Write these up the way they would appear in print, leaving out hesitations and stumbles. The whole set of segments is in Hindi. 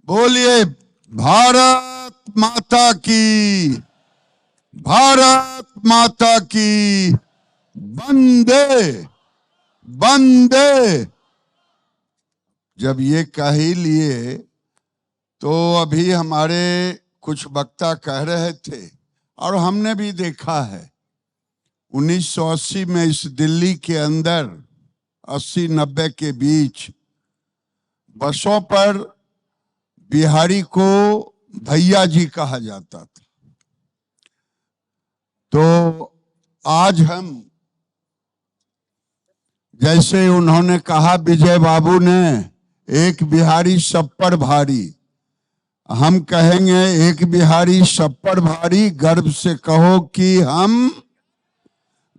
बोलिए भारत माता की, भारत माता की वंदे वंदे। जब ये कह ही लिए तो अभी हमारे कुछ वक्ता कह रहे थे और हमने भी देखा है 1980 में इस दिल्ली के अंदर 80-90 के बीच बसों पर बिहारी को भैया जी कहा जाता था। तो आज हम, जैसे उन्होंने कहा विजय बाबू ने, एक बिहारी सब पर भारी, हम कहेंगे एक बिहारी सब पर भारी। गर्व से कहो कि हम,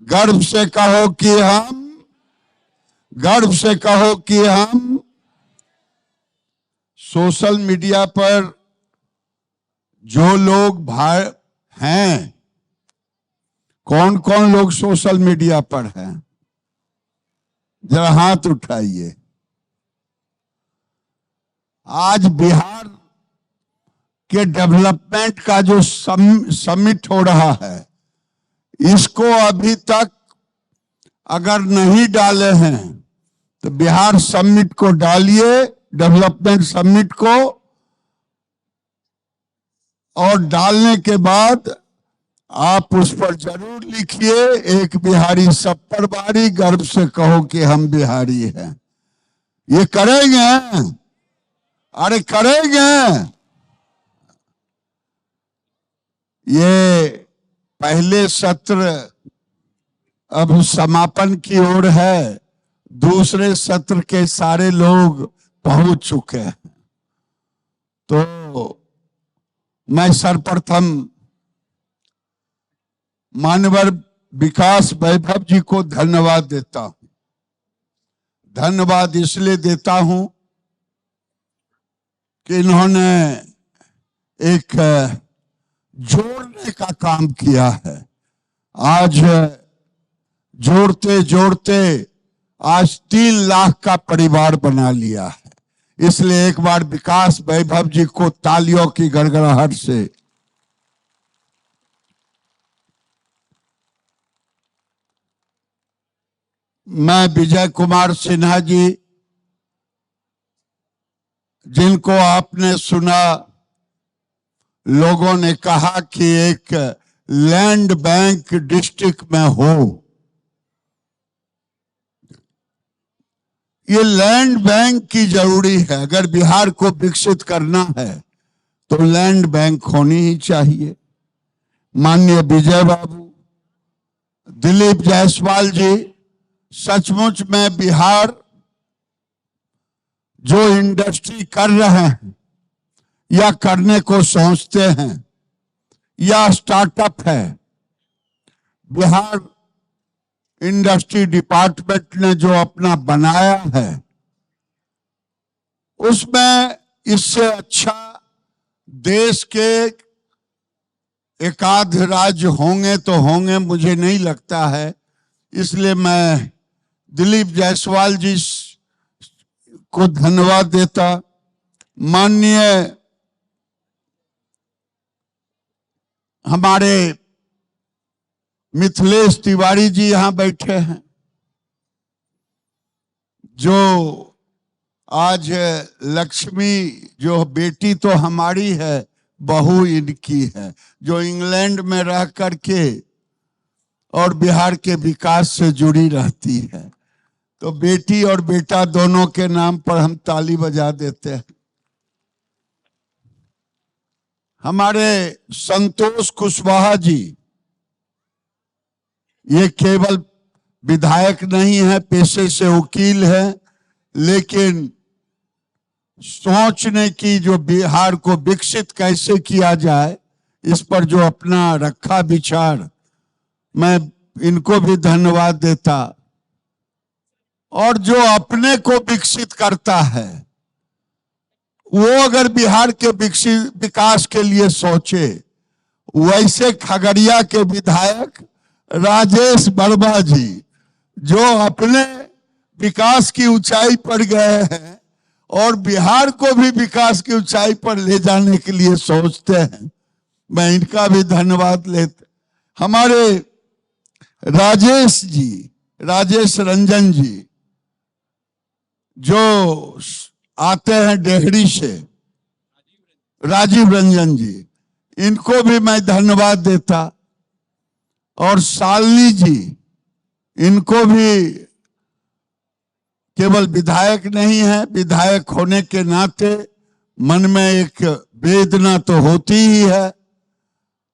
गर्व से कहो कि हम, गर्व से कहो कि हम। सोशल मीडिया पर जो लोग हैं, कौन कौन लोग सोशल मीडिया पर हैं, जरा हाथ उठाइए। आज बिहार के डेवलपमेंट का जो समिट हो रहा है, इसको अभी तक अगर नहीं डाले हैं तो बिहार समिट को डालिए, डेवलपमेंट समिट को, और डालने के बाद आप उस पर जरूर लिखिए एक बिहारी सब पर भारी, गर्व से कहो कि हम बिहारी हैं। ये करेंगे? अरे करेंगे। ये पहले सत्र अब समापन की ओर है, दूसरे सत्र के सारे लोग पहुंच चुके हैं। तो मैं सर्वप्रथम मानवर विकास वैभव जी को धन्यवाद देता हूं। धन्यवाद इसलिए देता हूं कि इन्होंने एक जोड़ने का काम किया है। आज जोड़ते जोड़ते आज 3 लाख का परिवार बना लिया है। इसलिए एक बार विकास वैभव जी को तालियों की गड़गड़ाहट से मैं विजय कुमार सिन्हा जी, जिनको आपने सुना, लोगों ने कहा कि एक लैंड बैंक डिस्ट्रिक्ट में हो। ये लैंड बैंक की जरूरी है। अगर बिहार को विकसित करना है तो लैंड बैंक होनी ही चाहिए। माननीय विजय बाबू, दिलीप जायसवाल जी, सचमुच में बिहार जो इंडस्ट्री कर रहे हैं या करने को सोचते हैं या स्टार्टअप है, बिहार इंडस्ट्री डिपार्टमेंट ने जो अपना बनाया है, उसमें इससे अच्छा देश के एक आध राज्य होंगे तो होंगे, मुझे नहीं लगता है। इसलिए मैं दिलीप जायसवाल जी को धन्यवाद देता। माननीय हमारे मिथिलेश तिवारी जी यहां बैठे हैं, जो आज लक्ष्मी, जो बेटी तो हमारी है, बहू इनकी है, जो इंग्लैंड में रह करके और बिहार के विकास से जुड़ी रहती है। तो बेटी और बेटा दोनों के नाम पर हम ताली बजा देते हैं। हमारे संतोष कुशवाहा जी, ये केवल विधायक नहीं है, पेशे से वकील है, लेकिन सोचने की, जो बिहार को विकसित कैसे किया जाए, इस पर जो अपना रखा विचार, मैं इनको भी धन्यवाद देता। और जो अपने को विकसित करता है, वो अगर बिहार के विकास के लिए सोचे, वैसे खगड़िया के विधायक राजेश वर्मा जी, जो अपने विकास की ऊंचाई पर गए हैं, और बिहार को भी विकास की ऊंचाई पर ले जाने के लिए सोचते हैं। मैं इनका भी धन्यवाद लेते। हमारे राजेश जी, राजेश रंजन जी जो आते हैं डेहरी से, राजीव रंजन जी, इनको भी मैं धन्यवाद देता। और शालिनी जी, इनको भी, केवल विधायक नहीं है, विधायक होने के नाते मन में एक वेदना तो होती ही है।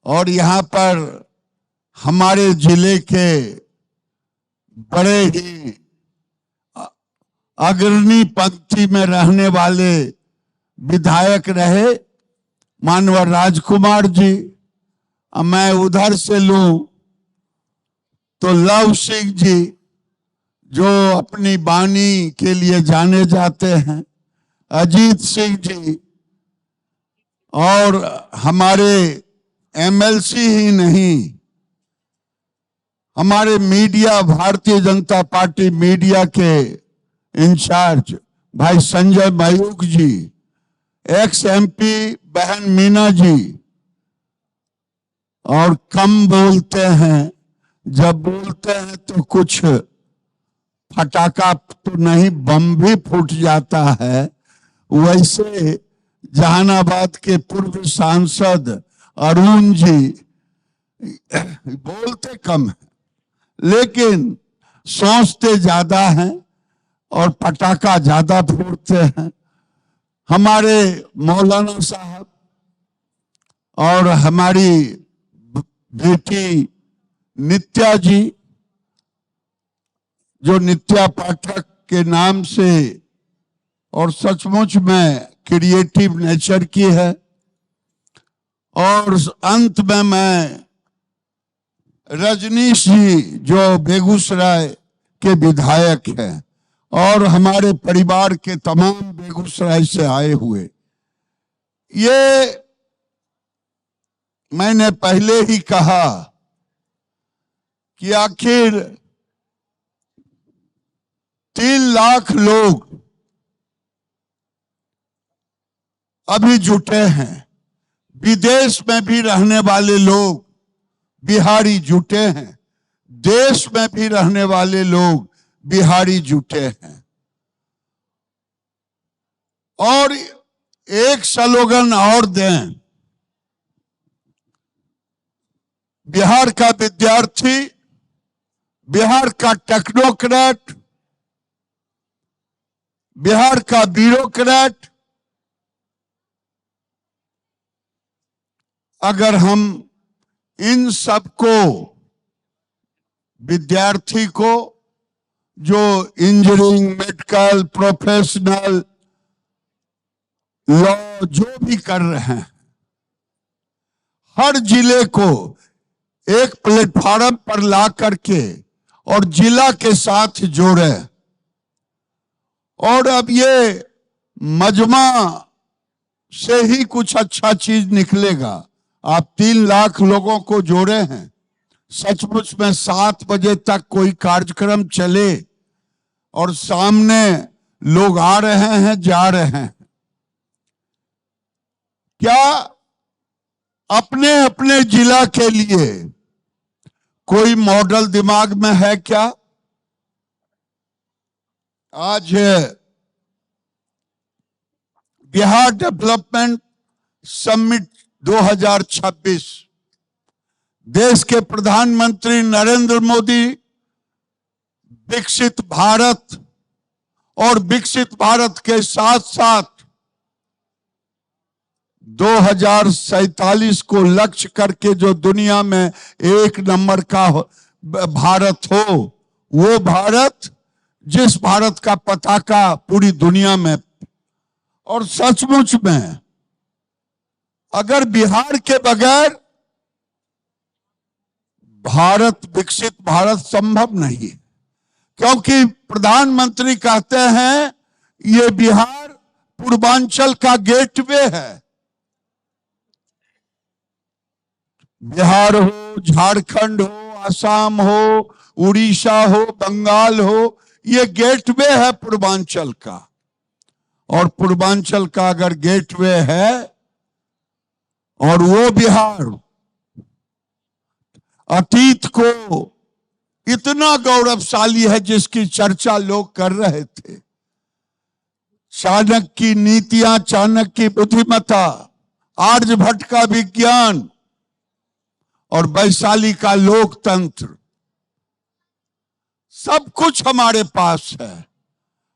और यहाँ पर हमारे जिले के बड़े ही अग्रणी पंक्ति में रहने वाले विधायक रहे मानवर राजकुमार जी। मैं उधर से लूं तो लव सिंह जी जो अपनी बानी के लिए जाने जाते हैं, अजीत सिंह जी, और हमारे एमएलसी ही नहीं, हमारे media, Bharatiya Janata party media के इंचार्ज भाई संजय मयूख जी, एक्स एमपी बहन मीना जी, और कम बोलते हैं, जब बोलते हैं तो कुछ फटाका तो नहीं, बम भी फूट जाता है। वैसे जहानाबाद के पूर्व सांसद अरुण जी बोलते कम है लेकिन सोचते ज्यादा हैं और पटाखा ज्यादा फोड़ते हैं। हमारे मौलाना साहब और हमारी बेटी नित्या जी, जो नित्या पाठक के नाम से और सचमुच में क्रिएटिव नेचर की है। और अंत में मैं रजनीश जी जो बेगूसराय के विधायक हैं और हमारे परिवार के तमाम बेगूसराय से आए हुए, ये मैंने पहले ही कहा कि आखिर 3 लाख लोग अभी जुटे हैं, विदेश में भी रहने वाले लोग बिहारी जुटे हैं, देश में भी रहने वाले लोग बिहारी जुटे हैं। और एक स्लोगन और दें, बिहार का विद्यार्थी, बिहार का टेक्नोक्रेट, बिहार का ब्यूरोक्रेट, अगर हम इन सबको, विद्यार्थी को जो इंजीनियरिंग, मेडिकल, प्रोफेशनल, लॉ जो भी कर रहे हैं, हर जिले को एक प्लेटफॉर्म पर ला करके और जिला के साथ जोड़े। और अब ये मजमा से ही कुछ अच्छा चीज निकलेगा। आप 3 लाख लोगों को जोड़े हैं, सचमुच में 7 बजे तक कोई कार्यक्रम चले और सामने लोग आ रहे हैं, जा रहे हैं, क्या अपने अपने जिला के लिए कोई मॉडल दिमाग में है क्या? आज बिहार डेवलपमेंट समिट 2026, देश के प्रधानमंत्री नरेंद्र मोदी विकसित भारत और विकसित भारत के साथ साथ 2047 को लक्ष्य करके जो दुनिया में 1 नंबर का भारत हो, वो भारत, जिस भारत का पताका पूरी दुनिया में, और सचमुच में अगर बिहार के बगैर भारत, विकसित भारत संभव नहीं, क्योंकि प्रधानमंत्री कहते हैं ये बिहार पूर्वांचल का गेटवे है। बिहार हो, झारखंड हो, असम हो, उड़ीसा हो, बंगाल हो, ये गेटवे है पूर्वांचल का। और पूर्वांचल का अगर गेटवे है, और वो बिहार अतीत को इतना गौरवशाली है जिसकी चर्चा लोग कर रहे थे। चाणक्य की नीतियां, चाणक्य की बुद्धिमत्ता, आर्यभट्ट का विज्ञान और वैशाली का लोकतंत्र, सब कुछ हमारे पास है।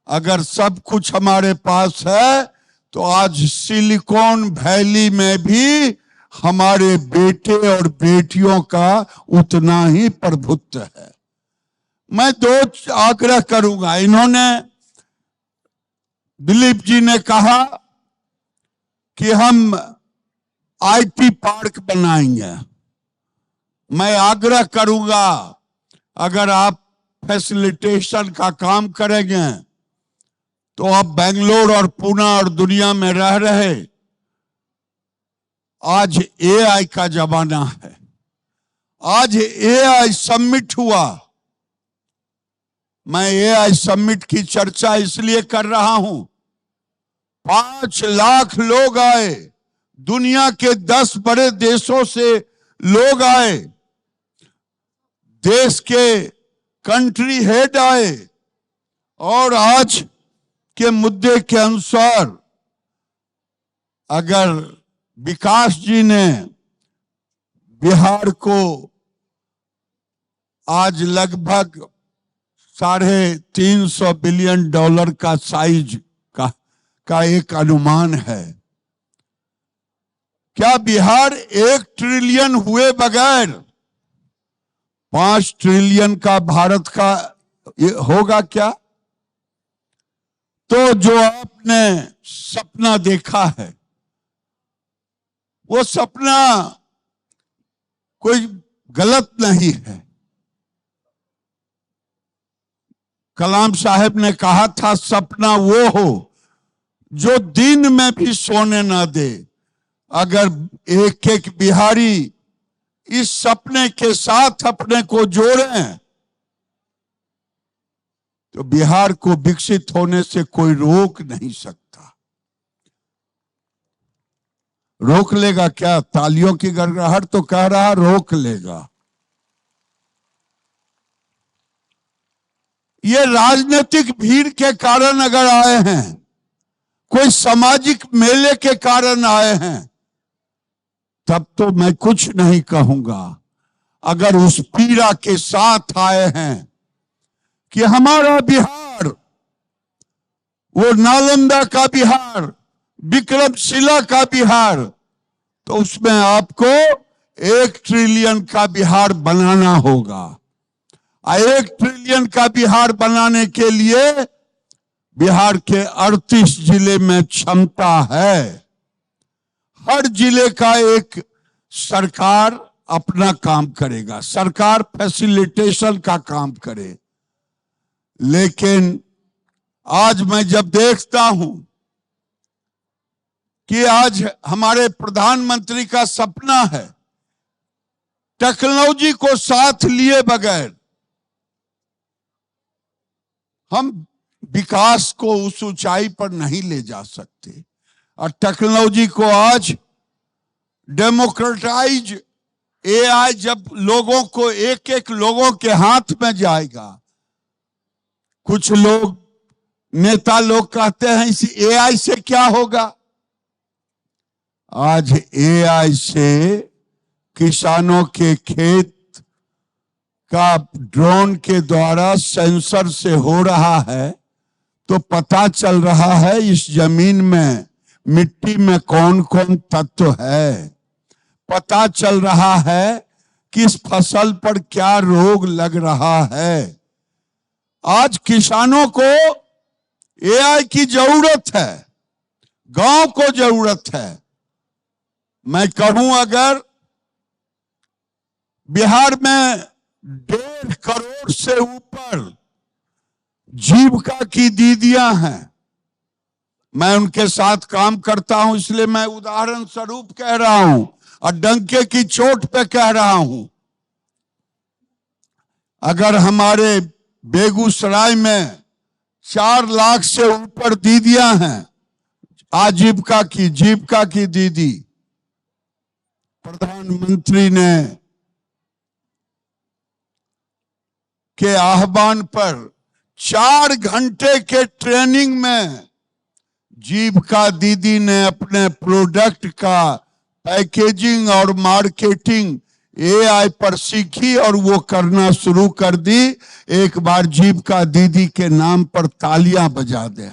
अगर सब कुछ हमारे पास है तो आज सिलिकॉन वैली में भी हमारे बेटे और बेटियों का उतना ही प्रभुत्व है। मैं दो आग्रह करूंगा। इन्होंने, दिलीप जी ने कहा कि हम आईटी पार्क बनाएंगे। मैं आग्रह करूंगा, अगर आप फैसिलिटेशन का काम करेंगे तो आप बेंगलोर और पुणे और दुनिया में रह रहे, आज एआई का जमाना है। आज एआई समिट हुआ। मैं एआई समिट की चर्चा इसलिए कर रहा हूं, 5 लाख लोग आए, दुनिया के 10 बड़े देशों से लोग आए, देश के कंट्री हेड आए, और आज के मुद्दे के अनुसार अगर विकास जी ने बिहार को आज लगभग $350 बिलियन का साइज का एक अनुमान है, क्या बिहार 1 ट्रिलियन हुए बगैर 5 ट्रिलियन का भारत का होगा क्या? तो जो आपने सपना देखा है, वो सपना कोई गलत नहीं है। कलाम साहब ने कहा था, सपना वो हो जो दिन में भी सोने ना दे। अगर एक एक बिहारी इस सपने के साथ अपने को जोड़ें तो बिहार को विकसित होने से कोई रोक नहीं सकता। रोक लेगा क्या? तालियों की गड़गड़ाहट तो कह रहा रोक लेगा। ये राजनीतिक भीड़ के कारण अगर आए हैं, कोई सामाजिक मेले के कारण आए हैं, तब तो मैं कुछ नहीं कहूंगा। अगर उस पीड़ा के साथ आए हैं कि हमारा बिहार वो नालंदा का बिहार, विक्रमशिला का बिहार, तो उसमें आपको 1 ट्रिलियन का बिहार बनाना होगा। 1 ट्रिलियन का बिहार बनाने के लिए बिहार के 38 जिले में क्षमता है। हर जिले का एक सरकार अपना काम करेगा, सरकार फैसिलिटेशन का काम करे। लेकिन आज मैं जब देखता हूं कि आज हमारे प्रधानमंत्री का सपना है टेक्नोलॉजी को साथ लिए बगैर हम विकास को उस ऊंचाई पर नहीं ले जा सकते। और टेक्नोलॉजी को आज डेमोक्रेटाइज एआई जब लोगों को एक एक लोगों के हाथ में जाएगा, कुछ लोग नेता लोग कहते हैं इस एआई से क्या होगा। आज एआई से किसानों के खेत का ड्रोन के द्वारा सेंसर से हो रहा है, तो पता चल रहा है इस जमीन में मिट्टी में कौन कौन तत्व है, पता चल रहा है किस फसल पर क्या रोग लग रहा है। आज किसानों को एआई की जरूरत है, गांव को जरूरत है। मैं कहूं अगर बिहार में 1.5 करोड़ से ऊपर जीविका की दीदियां हैं, मैं उनके साथ काम करता हूं इसलिए मैं उदाहरण स्वरूप कह रहा हूं और डंके की चोट पे कह रहा हूं। अगर हमारे बेगूसराय में 4 लाख से ऊपर दीदियां हैं जीविका की दीदी प्रधानमंत्री ने के आह्वान पर 4 घंटे के ट्रेनिंग में जीविका दीदी ने अपने प्रोडक्ट का पैकेजिंग और मार्केटिंग एआई पर सीखी और वो करना शुरू कर दी। एक बार जीविका दीदी के नाम पर तालियां बजा दे।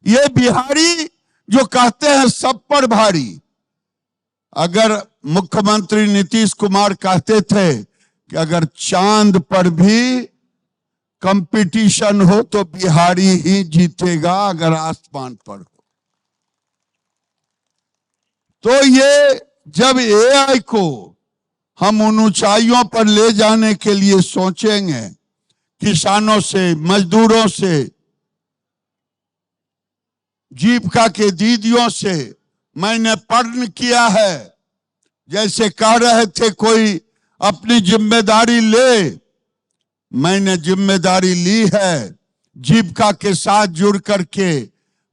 ये बिहारी जो कहते हैं सब पर भारी, अगर मुख्यमंत्री नीतीश कुमार कहते थे कि अगर चांद पर भी कंपटीशन हो तो बिहारी ही जीतेगा अगर आसमान पर हो, तो ये जब एआई को हम उन ऊंचाइयों पर ले जाने के लिए सोचेंगे, किसानों से, मजदूरों से, जीविका के दीदियों से मैंने प्रण किया है। जैसे कह रहे थे कोई अपनी जिम्मेदारी ले, मैंने जिम्मेदारी ली है। जीविका के साथ जुड़ करके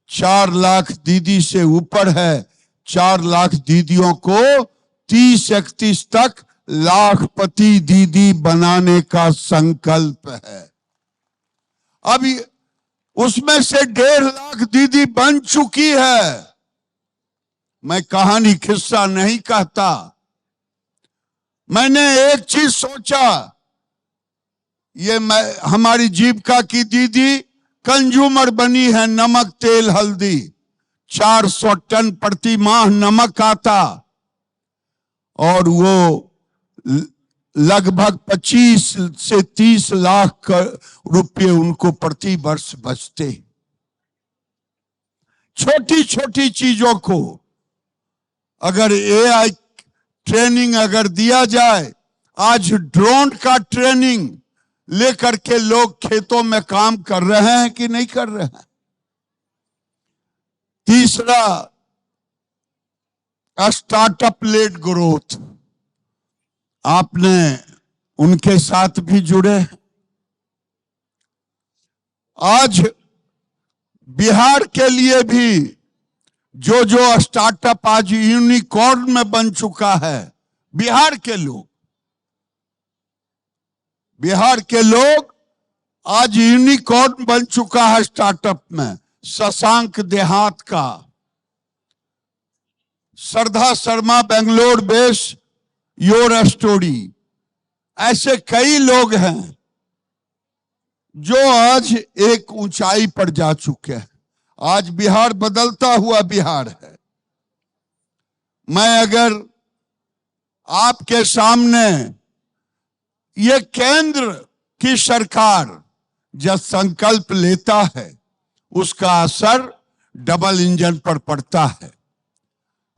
4 लाख दीदी से ऊपर है। 4 लाख दीदियों को 30-31 तक लाखपति दीदी बनाने का संकल्प है। अभी उसमें से 1.5 लाख दीदी बन चुकी है। मैं कहानी किस्सा नहीं कहता, मैंने एक चीज सोचा, ये हमारी जीविका की दीदी कंज्यूमर बनी है नमक, तेल, हल्दी। 400 टन प्रति माह नमक आता और वो लगभग 25 से 30 लाख रुपए उनको प्रति वर्ष बचते। छोटी छोटी चीजों को अगर एआई ट्रेनिंग अगर दिया जाए, आज ड्रोन का ट्रेनिंग लेकर के लोग खेतों में काम कर रहे हैं कि नहीं कर रहे हैं। तीसरा, स्टार्टअप लेड ग्रोथ, आपने उनके साथ भी जुड़े। आज बिहार के लिए भी जो स्टार्टअप आज यूनिकॉर्न में बन चुका है, बिहार के लोग आज यूनिकॉर्न बन चुका है स्टार्टअप में। शशांक देहात का, Shraddha Sharma Bangalore base YourStory, ऐसे कई लोग हैं जो आज एक ऊंचाई पर जा चुके हैं। आज बिहार बदलता हुआ बिहार है। मैं अगर आपके सामने ये केंद्र की सरकार जब संकल्प लेता है, उसका असर डबल इंजन पर पड़ता है।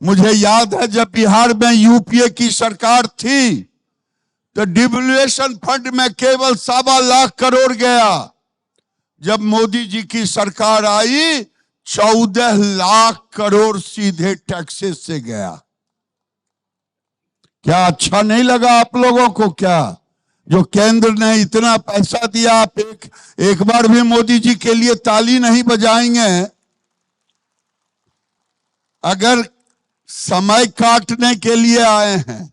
मुझे याद है जब बिहार में यूपीए की सरकार थी तो डिवैल्यूएशन फंड में केवल 1.25 लाख करोड़ गया। जब मोदी जी की सरकार आई 14 लाख करोड़ सीधे टैक्सेस से गया। क्या अच्छा नहीं लगा आप लोगों को? क्या जो केंद्र ने इतना पैसा दिया, आप एक बार भी मोदी जी के लिए ताली नहीं बजाएंगे? अगर समय काटने के लिए आए हैं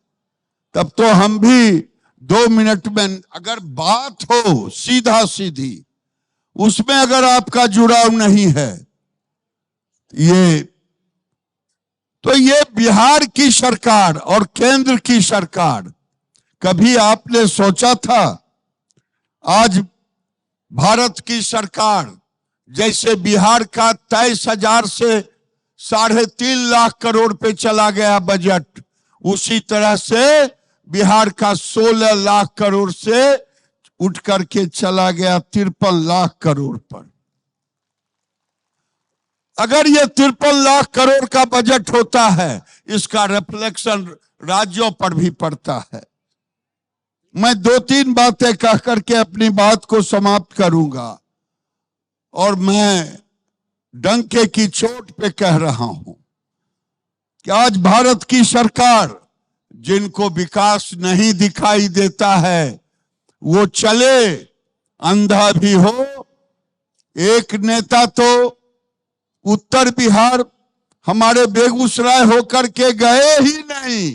तब तो हम भी 2 मिनट में, अगर बात हो सीधा सीधी, उसमें अगर आपका जुड़ाव नहीं है, ये बिहार की सरकार और केंद्र की सरकार, कभी आपने सोचा था आज भारत की सरकार जैसे बिहार का 23,000 से 3.5 लाख करोड़ पे चला गया बजट, उसी तरह से बिहार का 16 लाख करोड़ से उठ करके चला गया 53 लाख करोड़ पर। अगर ये 53 लाख करोड़ का बजट होता है, इसका रिफ्लेक्शन राज्यों पर भी पड़ता है। मैं 2-3 बातें कह करके अपनी बात को समाप्त करूंगा, और मैं डंके की चोट पे कह रहा हूं कि आज भारत की सरकार, जिनको विकास नहीं दिखाई देता है, वो चले, अंधा भी हो एक नेता तो उत्तर बिहार हमारे बेगूसराय होकर के गए ही नहीं,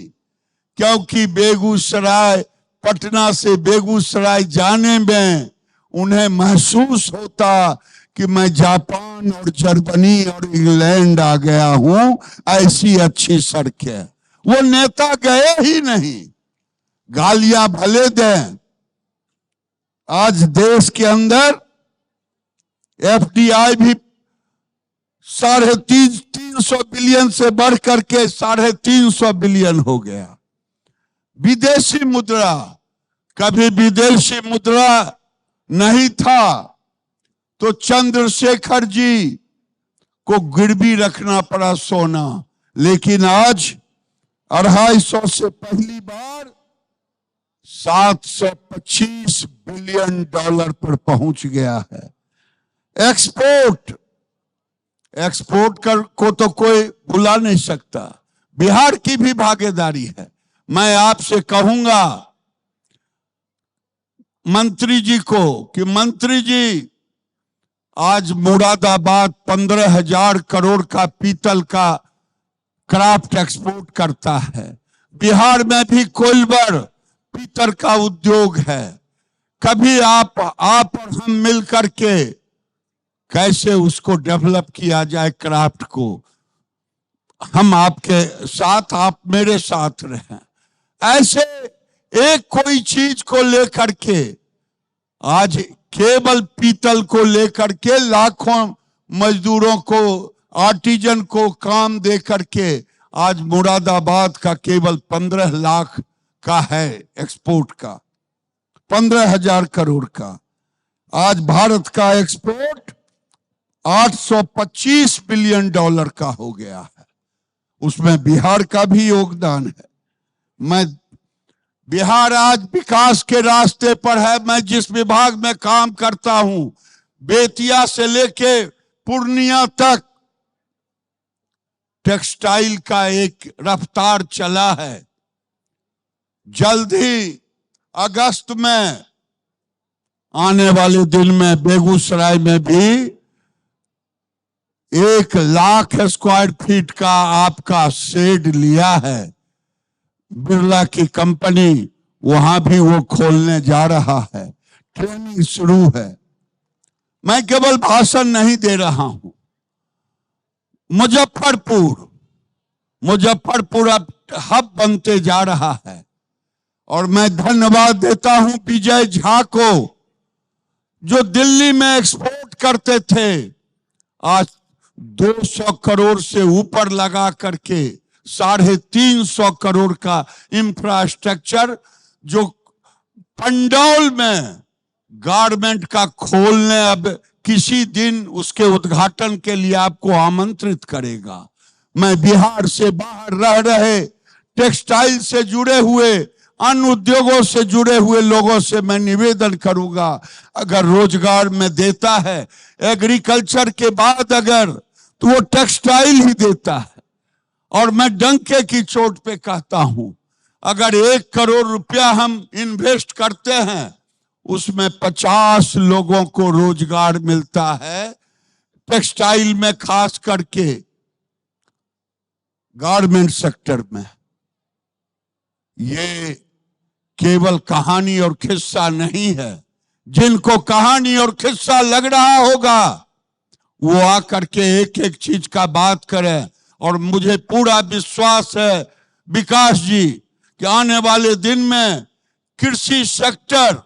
क्योंकि बेगूसराय, पटना से बेगूसराय जाने में उन्हें महसूस होता कि मैं जापान और जर्मनी और इंग्लैंड आ गया हूं, ऐसी अच्छी सड़क है। वो नेता गए ही नहीं। गालियां भले दें, आज देश के अंदर एफडीआई भी 350 बिलियन से बढ़ करके 350 बिलियन हो गया। विदेशी मुद्रा, कभी विदेशी मुद्रा नहीं था तो चंद्रशेखर जी को गिरवी रखना पड़ा सोना, लेकिन आज 250 से पहली बार 725 बिलियन डॉलर पर पहुंच गया है। एक्सपोर्ट को तो कोई भुला नहीं सकता। बिहार की भी भागीदारी है। मैं आपसे कहूंगा मंत्री जी को कि मंत्री जी, आज मुरादाबाद 15,000 करोड़ का पीतल का क्राफ्ट एक्सपोर्ट करता है। बिहार में भी कोइलवर पीतल का उद्योग है। कभी आप और हम मिल करके कैसे उसको डेवलप किया जाए, क्राफ्ट को, हम आपके साथ, आप मेरे साथ रहें। ऐसे एक कोई चीज को लेकर के, आज केवल पीतल को लेकर के लाखों मजदूरों को, आर्टिजन को काम दे करके आज मुरादाबाद का केवल 15 लाख का है एक्सपोर्ट का, 15,000 करोड़ का। आज भारत का एक्सपोर्ट 825 बिलियन डॉलर का हो गया है। उसमें बिहार का भी योगदान है। बिहार आज विकास के रास्ते पर है। मैं जिस विभाग में काम करता हूं, बेतिया से लेके पूर्णिया तक टेक्सटाइल का एक रफ्तार चला है। जल्द ही अगस्त में, आने वाले दिन में, बेगूसराय में भी 1 लाख स्क्वायर फीट का आपका शेड लिया है। बिरला की कंपनी वहां भी वो खोलने जा रहा है। ट्रेनिंग शुरू है। मैं केवल भाषण नहीं दे रहा हूं। मुजफ्फरपुर अब हब बनते जा रहा है और मैं धन्यवाद देता हूं विजय झा को, जो दिल्ली में एक्सपोर्ट करते थे, आज 200 करोड़ से ऊपर लगा करके 350 करोड़ का इंफ्रास्ट्रक्चर, जो पंडौल में गारमेंट का खोलने, अब किसी दिन उसके उद्घाटन के लिए आपको आमंत्रित करेगा। मैं बिहार से बाहर रह रहे, टेक्सटाइल से जुड़े हुए, अन्य उद्योगों से जुड़े हुए लोगों से मैं निवेदन करूंगा, अगर रोजगार में देता है एग्रीकल्चर के बाद, अगर तो वो टेक्सटाइल ही देता है। और मैं डंके की चोट पे कहता हूं, अगर 1 करोड़ रुपया हम इन्वेस्ट करते हैं, उसमें 50 लोगों को रोजगार मिलता है। टेक्सटाइल में, खास करके गारमेंट सेक्टर में। ये केवल कहानी और किस्सा नहीं है। जिनको कहानी और किस्सा लग रहा होगा, वो आकर के एक एक चीज का बात करें। और मुझे पूरा विश्वास है विकास जी कि आने वाले दिन में कृषि सेक्टर,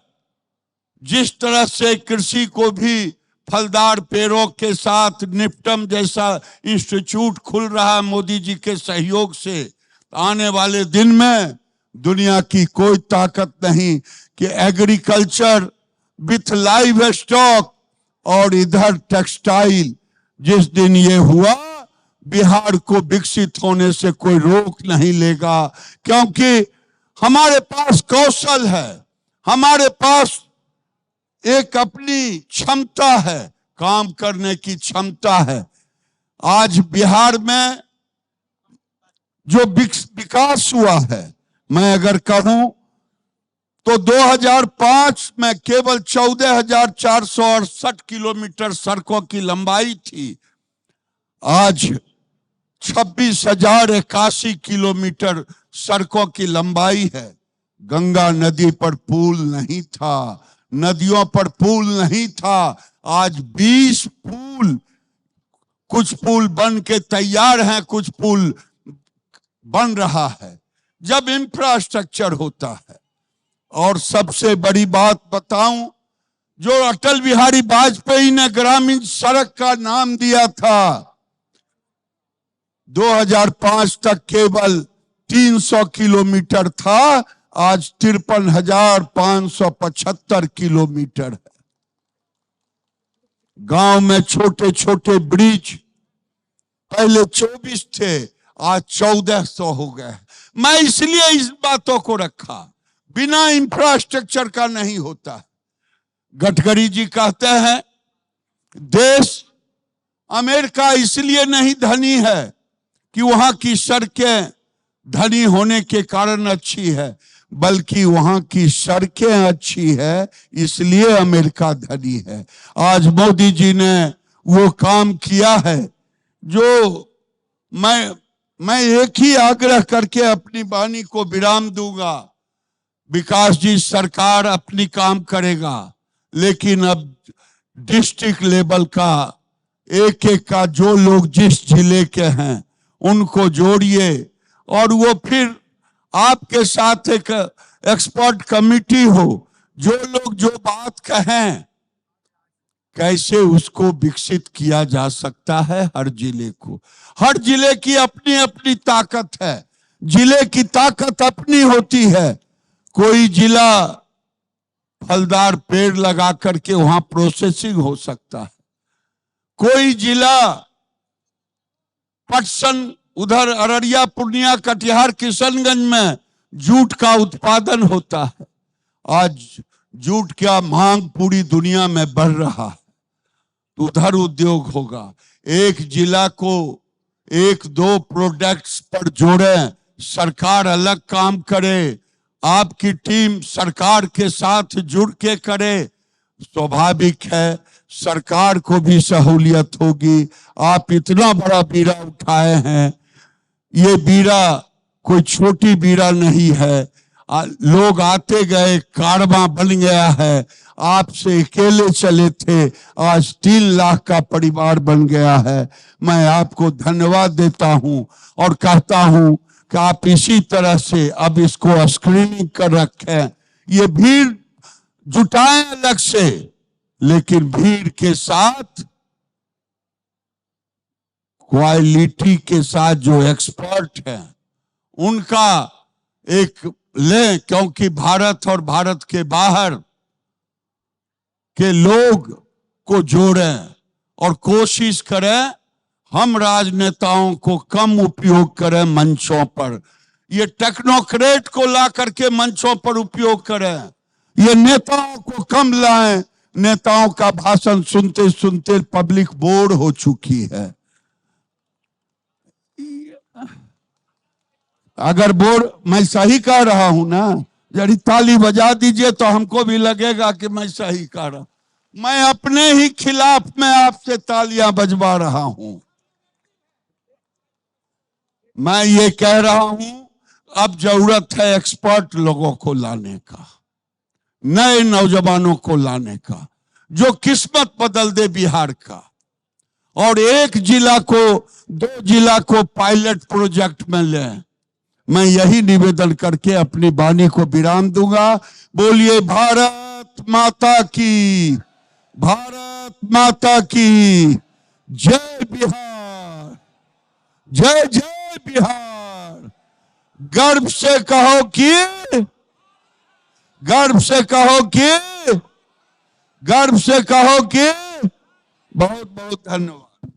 जिस तरह से कृषि को भी फलदार पेड़ों के साथ निफ्टम जैसा इंस्टीट्यूट खुल रहा है मोदी जी के सहयोग से, आने वाले दिन में दुनिया की कोई ताकत नहीं कि एग्रीकल्चर विथ लाइव स्टॉक और इधर टेक्सटाइल, जिस दिन ये हुआ, बिहार को विकसित होने से कोई रोक नहीं लेगा। क्योंकि हमारे पास कौशल है, हमारे पास एक अपनी क्षमता है, काम करने की क्षमता है। आज बिहार में जो विकास हुआ है, मैं अगर कहूं तो 2005 में केवल 14,468 किलोमीटर सड़कों की लंबाई थी। आज 26,081 किलोमीटर सड़कों की लंबाई है। गंगा नदी पर पुल नहीं था, नदियों पर पुल नहीं था। आज 20 पुल, कुछ पुल बन के तैयार हैं, कुछ पुल बन रहा है। जब इंफ्रास्ट्रक्चर होता है, और सबसे बड़ी बात बताऊं, जो अटल बिहारी वाजपेयी ने ग्रामीण सड़क का नाम दिया था, 2005 तक केवल 300 किलोमीटर था, आज 53,575 किलोमीटर है। गांव में छोटे छोटे ब्रिज पहले 24 थे, आज 1400 हो गए। मैं इसलिए इस बातों को रखा, बिना इंफ्रास्ट्रक्चर का नहीं होता। गडकरी जी कहते हैं देश अमेरिका इसलिए नहीं धनी है कि वहां की सड़कें धनी होने के कारण अच्छी है, बल्कि वहां की सड़कें अच्छी है इसलिए अमेरिका धनी है। आज मोदी जी ने वो काम किया है जो मैं एक ही आग्रह करके अपनी वाणी को विराम दूंगा। विकास जी, सरकार अपनी काम करेगा, लेकिन अब डिस्ट्रिक्ट लेवल का एक एक का जो लोग जिस जिले के हैं उनको जोड़िए, और वो फिर आपके साथ एक एक्सपर्ट कमेटी हो, जो लोग जो बात कहें कैसे उसको विकसित किया जा सकता है। हर जिले को, हर जिले की अपनी अपनी ताकत है, जिले की ताकत अपनी होती है। कोई जिला फलदार पेड़ लगा करके वहां प्रोसेसिंग हो सकता है, कोई जिला पटसन उधर अररिया, पूर्णिया, कटिहार, किशनगंज में जूट का उत्पादन होता है। आज जूट का मांग पूरी दुनिया में बढ़ रहा है, तो उधर उद्योग होगा। एक जिला को एक दो प्रोडक्ट्स पर जोड़े, सरकार अलग काम करे, आपकी टीम सरकार के साथ जुड़ के करे, स्वाभाविक है सरकार को भी सहूलियत होगी। आप इतना बड़ा बीड़ा उठाए हैं, ये बीड़ा कोई छोटी बीड़ा नहीं है। लोग आते गए, कारवां बन गया है। आपसे अकेले चले थे, आज 3 लाख का परिवार बन गया है। मैं आपको धन्यवाद देता हूं और कहता हूं कि आप इसी तरह से अब इसको स्क्रीनिंग कर रखें। ये भीड़ जुटाएं अलग से, लेकिन भीड़ के साथ क्वालिटी के साथ जो एक्सपर्ट हैं उनका एक लें, क्योंकि भारत और भारत के बाहर के लोग को जोड़ें और कोशिश करें हम राजनेताओं को कम उपयोग करें मंचों पर। ये टेक्नोक्रेट को ला करके मंचों पर उपयोग करें, ये नेताओं को कम लाएं। नेताओं का भाषण सुनते सुनते पब्लिक बोर हो चुकी है। अगर बोर, मैं सही कह रहा हूं ना, यदि ताली बजा दीजिए तो हमको भी लगेगा कि मैं सही कह रहा हूं। मैं अपने ही खिलाफ में आपसे तालियां बजवा रहा हूं। मैं ये कह रहा हूं अब जरूरत है एक्सपर्ट लोगों को लाने का, नए नौजवानों को लाने का, जो किस्मत बदल दे बिहार का। और एक जिला को, 2 जिला को पायलट प्रोजेक्ट में लें। मैं यही निवेदन करके अपनी वाणी को विराम दूंगा। बोलिए भारत माता की, भारत माता की जय बिहार, जय जय बिहार। गर्व से कहो कि, गर्व से कहो कि, गर्व से कहो कि बहुत बहुत धन्यवाद।